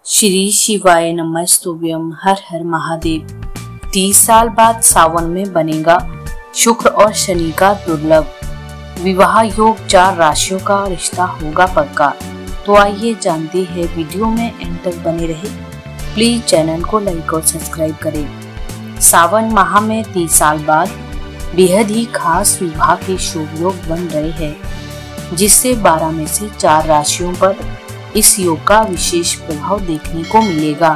श्री शिवाय नमस्तुभ्यम। हर हर महादेव। 30 साल बाद सावन में बनेगा शुक्र और शनि का दुर्लभ विवाह योग। 4 राशियों का रिश्ता होगा पक्का। तो आइए जानते हैं, वीडियो में एंड तक बने रहे। प्लीज चैनल को लाइक और सब्सक्राइब करें। सावन माह में 30 साल बाद बेहद ही खास विवाह के शुभ योग बन रहे हैं, जिससे 12 में से 4 राशियों पर इस योग का विशेष प्रभाव देखने को मिलेगा।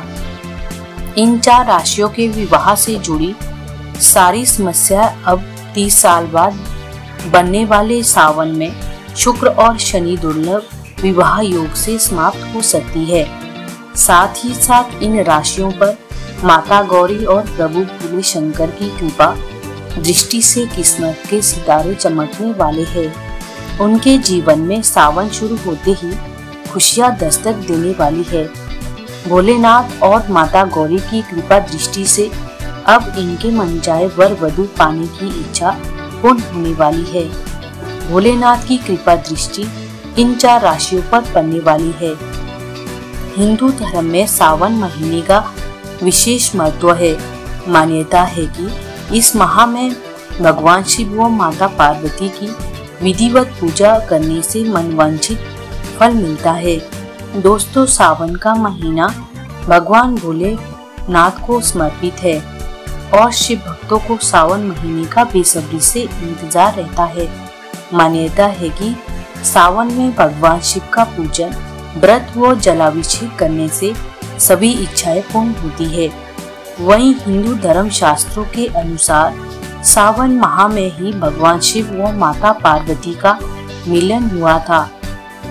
इन 4 राशियों के विवाह से जुड़ी सारी समस्या अब 30 साल बाद बनने वाले सावन में शुक्र और शनि दुर्लभ विवाह योग से समाप्त हो सकती है। साथ ही साथ इन राशियों पर माता गौरी और प्रभु भोले शंकर की कृपा दृष्टि से किस्मत के सितारे चमकने वाले हैं। उनके जीवन में सावन शुरू होते ही खुशियां दस्तक देने वाली है। भोलेनाथ और माता गौरी की कृपा दृष्टि से अब इनके मनचाहे वर वधु पाने की इच्छा पूर्ण होने वाली है। भोलेनाथ की कृपा दृष्टि इन 4 राशियों पर पड़ने वाली है। हिंदू धर्म में सावन महीने का विशेष महत्व है। मान्यता है कि इस माह में भगवान शिव व माता पार्वती की विधिवत पूजा करने से मनवांछित फल मिलता है। दोस्तों, सावन का महीना भगवान भोलेनाथ को समर्पित है और शिव भक्तों को सावन महीने का बेसब्री से इंतजार रहता है। मान्यता है कि सावन में भगवान शिव का पूजन, व्रत व जलाभिषेक करने से सभी इच्छाएं पूर्ण होती है। वहीं हिंदू धर्म शास्त्रों के अनुसार सावन माह में ही भगवान शिव व माता पार्वती का मिलन हुआ था।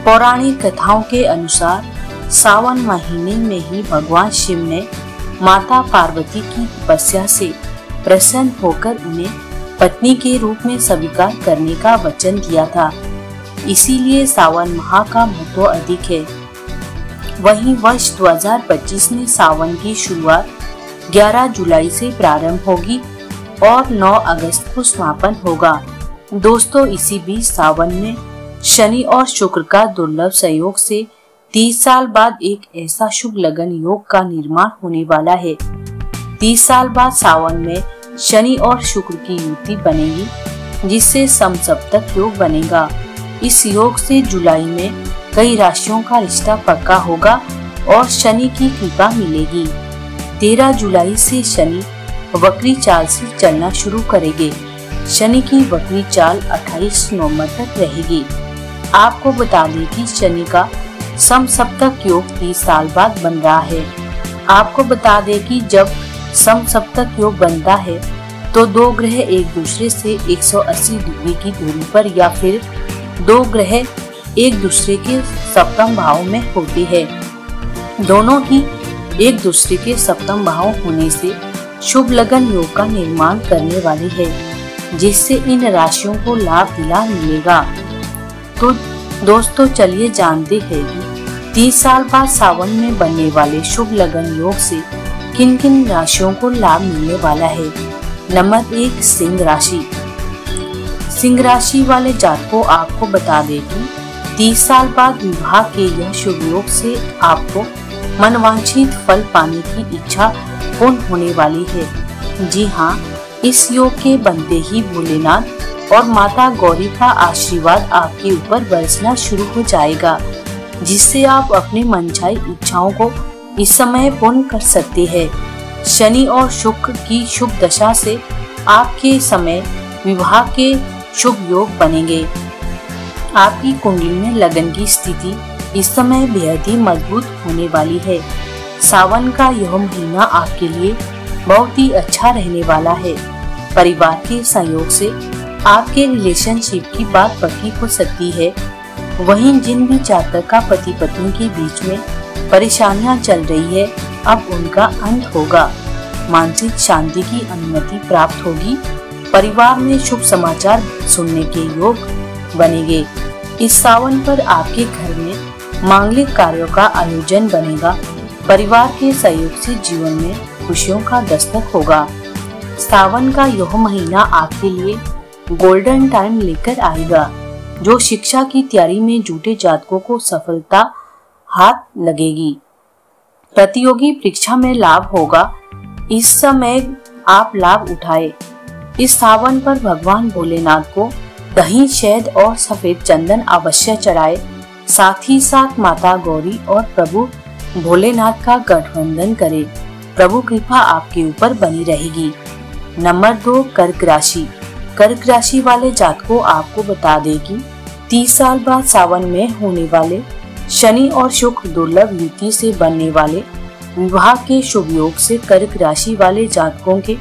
पौराणिक कथाओं के अनुसार सावन महीने में ही भगवान शिव ने माता पार्वती की तपस्या से प्रसन्न होकर उन्हें पत्नी के रूप में स्वीकार करने का वचन दिया था। इसीलिए सावन माह का महत्व अधिक है। वहीं वर्ष 2025 में सावन की शुरुआत 11 जुलाई से प्रारंभ होगी और 9 अगस्त को समापन होगा। दोस्तों, इसी बीच सावन में शनि और शुक्र का दुर्लभ सहयोग से 30 साल बाद एक ऐसा शुभ लगन योग का निर्माण होने वाला है। 30 साल बाद सावन में शनि और शुक्र की युति बनेगी, जिससे समसप्तक योग बनेगा। इस योग से जुलाई में कई राशियों का रिश्ता पक्का होगा और शनि की कृपा मिलेगी। 13 जुलाई से शनि वक्री चाल से चलना शुरू करेंगे। शनि की वक्री चाल 28 नवंबर तक रहेगी। आपको बता दें कि शनि का समसप्तक योग 30 साल बाद बन रहा है। आपको बता दें कि जब समसप्तक योग बनता है तो 2 ग्रह एक दूसरे से 180 डिग्री की दूरी पर या फिर 2 ग्रह एक दूसरे के सप्तम भाव में होते हैं। दोनों ही एक दूसरे के सप्तम भाव होने से शुभ लगन योग का निर्माण करने वाली है, जिससे इन राशियों को लाभ दिला मिलेगा। तो दोस्तों, चलिए जानते हैं कि 30 साल बाद सावन में बनने वाले शुभ लगन योग से किन किन राशियों को लाभ मिलने वाला है। नंबर 1, सिंह राशि। सिंह राशि वाले जातकों, आपको बता दें कि 30 साल बाद विवाह के यह शुभ योग से आपको मनवांछित फल पाने की इच्छा पूर्ण होने वाली है। जी हाँ, इस योग के बनते ही भोलेनाथ और माता गौरी का आशीर्वाद आपके ऊपर बरसना शुरू हो जाएगा, जिससे आप अपनी मनचाही इच्छाओं को इस समय पूर्ण कर सकते हैं। शनि और शुक्र की शुभ दशा से आपके समय विवाह के शुभ योग बनेंगे। आपकी कुंडली में लगन की स्थिति इस समय बेहद ही मजबूत होने वाली है। सावन का यह महीना आपके लिए बहुत ही अच्छा रहने वाला है। परिवार के सहयोग से आपके रिलेशनशिप की बात पक्की हो सकती है। वहीं जिन भी जातक का पति पत्नी के बीच में परेशानियां चल रही है, अब उनका अंत होगा। मानसिक शांति की अनुमति प्राप्त होगी। परिवार में शुभ समाचार सुनने के योग बनेंगे। इस सावन पर आपके घर में मांगलिक कार्यों का आयोजन बनेगा। परिवार के सहयोग से जीवन में खुशियों का दस्तक होगा। सावन का यह महीना आपके लिए गोल्डन टाइम लेकर आएगा, जो शिक्षा की तैयारी में जुटे जातकों को सफलता हाथ लगेगी। प्रतियोगी परीक्षा में लाभ होगा। इस समय आप लाभ उठाए। इस सावन पर भगवान भोलेनाथ को दही, शहद और सफेद चंदन अवश्य चढ़ाए। साथ ही साथ माता गौरी और प्रभु भोलेनाथ का गठबंधन करें। प्रभु कृपा आपके ऊपर बनी रहेगी। नंबर 2, कर्क राशि। कर्क राशि वाले जातकों आपको बता दें कि 30 साल बाद सावन में होने वाले शनि और शुक्र दुर्लभ युति से बनने वाले विवाह के शुभ योग से कर्क राशि वाले जातकों के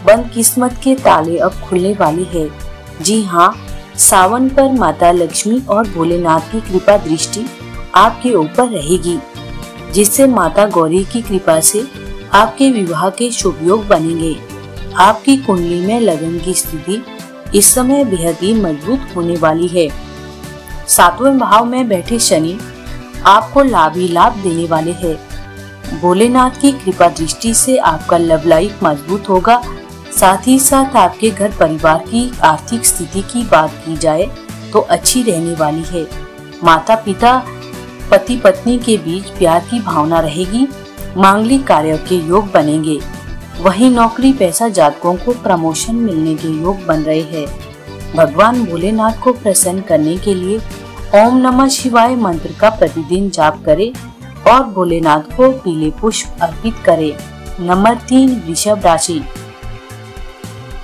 बंद किस्मत के ताले अब खुलने वाले हैं। जी हाँ, सावन पर माता लक्ष्मी और भोलेनाथ की कृपा दृष्टि आपके ऊपर रहेगी, जिससे माता गौरी की कृपा से आपके विवाह के शुभ योग बनेंगे। आपकी कुंडली में लगन की स्थिति इस समय बेहद ही मजबूत होने वाली है। 7वें भाव में बैठे शनि आपको लाभ ही लाभ देने वाले हैं। भोलेनाथ की कृपा दृष्टि से आपका लव लाइफ मजबूत होगा। साथ ही साथ आपके घर परिवार की आर्थिक स्थिति की बात की जाए तो अच्छी रहने वाली है। माता पिता पति पत्नी के बीच प्यार की भावना रहेगी। मांगलिक कार्यों के योग बनेंगे। वहीं नौकरी पेशा जातकों को प्रमोशन मिलने के योग बन रहे हैं। भगवान भोलेनाथ को प्रसन्न करने के लिए ओम नमः शिवाय मंत्र का प्रतिदिन जाप करें और भोलेनाथ को पीले पुष्प अर्पित करें। नंबर 3, वृषभ राशि।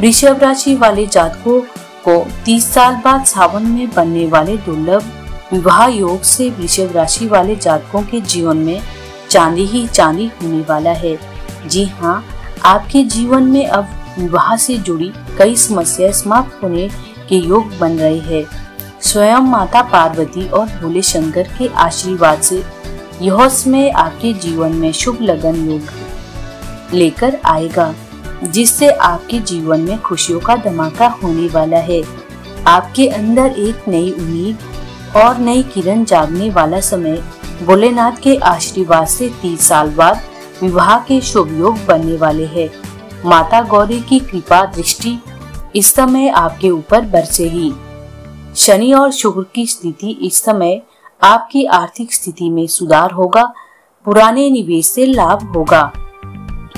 वृषभ राशि वाले जातकों को 30 साल बाद सावन में बनने वाले दुर्लभ विवाह योग से वृषभ राशि वाले जातकों के जीवन में चांदी ही चांदी होने वाला है। जी हाँ, आपके जीवन में अब विवाह से जुड़ी कई समस्याएं समाप्त होने के योग बन रहे हैं। स्वयं माता पार्वती और भोले शंकर के आशीर्वाद से यह समय आपके जीवन में शुभ लगन योग लेकर आएगा, जिससे आपके जीवन में खुशियों का धमाका होने वाला है। आपके अंदर एक नई उम्मीद और नई किरण जागने वाला समय भोलेनाथ के आशीर्वाद से 30 साल बाद विवाह के शुभ योग बनने वाले हैं। माता गौरी की कृपा दृष्टि इस समय आपके ऊपर बरसेगी। शनि और शुक्र की स्थिति इस समय आपकी आर्थिक स्थिति में सुधार होगा। पुराने निवेश से लाभ होगा।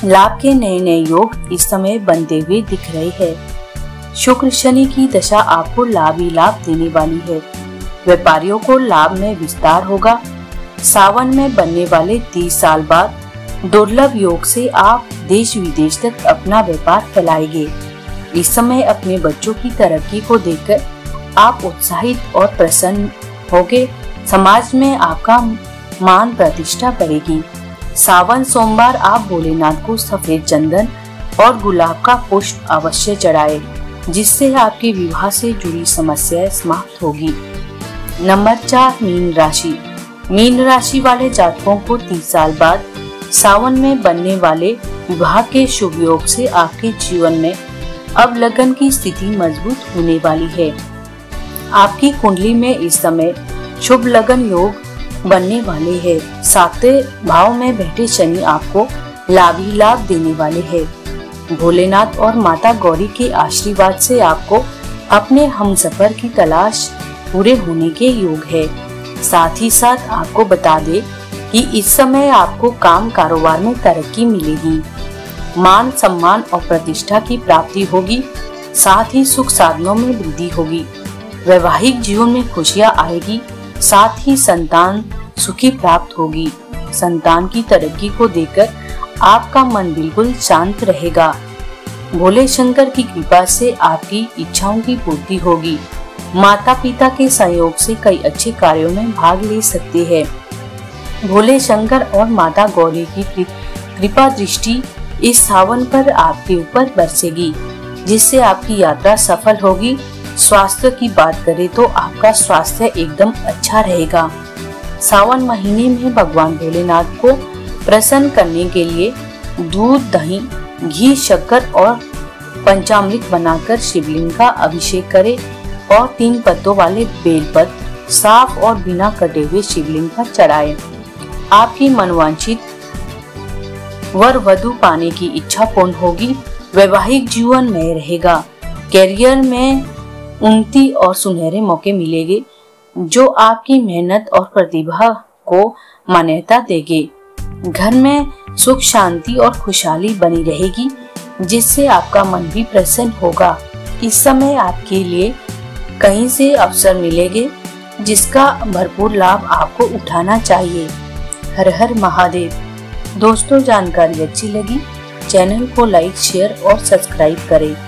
लाभ के नए नए योग इस समय बनते हुए दिख रहे हैं। शुक्र शनि की दशा आपको लाभ ही लाभ देने वाली है। व्यापारियों को लाभ में विस्तार होगा। सावन में बनने वाले 30 साल बाद दुर्लभ योग से आप देश विदेश तक अपना व्यापार फैलाएंगे। इस समय अपने बच्चों की तरक्की को देखकर आप उत्साहित और प्रसन्न होंगे। समाज में आपका मान प्रतिष्ठा बढ़ेगी। सावन सोमवार आप भोलेनाथ को सफेद चंदन और गुलाब का पुष्प अवश्य चढ़ाएं, जिससे आपके विवाह से जुड़ी समस्याएं समाप्त होगी। नंबर 4, मीन राशि। मीन राशि वाले जातकों को 30 साल बाद सावन में बनने वाले विवाह के शुभ योग से आपके जीवन में अब लगन की स्थिति मजबूत होने वाली है। आपकी कुंडली में इस समय शुभ लगन योग बनने वाले हैं। 7वें भाव में बैठे शनि आपको लाभ ही लाभ देने वाले हैं। भोलेनाथ और माता गौरी के आशीर्वाद से आपको अपने हमसफर की तलाश पूरे होने के योग है। साथ ही साथ आपको बता दे कि इस समय आपको काम कारोबार में तरक्की मिलेगी। मान सम्मान और प्रतिष्ठा की प्राप्ति होगी। साथ ही सुख साधनों में वृद्धि होगी। वैवाहिक जीवन में खुशियां आएगी। साथ ही संतान सुखी प्राप्त होगी। संतान की तरक्की को देखकर आपका मन बिल्कुल शांत रहेगा। भोले शंकर की कृपा से आपकी इच्छाओं की पूर्ति होगी। माता पिता के सहयोग से कई अच्छे कार्यों में भाग ले सकते हैं। भोले शंकर और माता गौरी की कृपा दृष्टि इस सावन पर आपके ऊपर बरसेगी, जिससे आपकी यात्रा सफल होगी। स्वास्थ्य की बात करें तो आपका स्वास्थ्य एकदम अच्छा रहेगा। सावन महीने में भगवान भोलेनाथ को प्रसन्न करने के लिए दूध, दही, घी, शक्कर और पंचामृत बनाकर शिवलिंग का अभिषेक करें और 3 पत्तों वाले बेलपत्र साफ और बिना कटे हुए शिवलिंग पर चढ़ाएं। आपकी मनवांछित वर वधु पाने की इच्छा पूर्ण होगी। वैवाहिक जीवन में रहेगा। कैरियर में उन्नति और सुनहरे मौके मिलेंगे, जो आपकी मेहनत और प्रतिभा को मान्यता देंगे। घर में सुख शांति और खुशहाली बनी रहेगी, जिससे आपका मन भी प्रसन्न होगा। इस समय आपके लिए कहीं से अवसर मिलेंगे, जिसका भरपूर लाभ आपको उठाना चाहिए। हर हर महादेव। दोस्तों, जानकारी अच्छी लगी चैनल को लाइक, शेयर और सब्सक्राइब करें।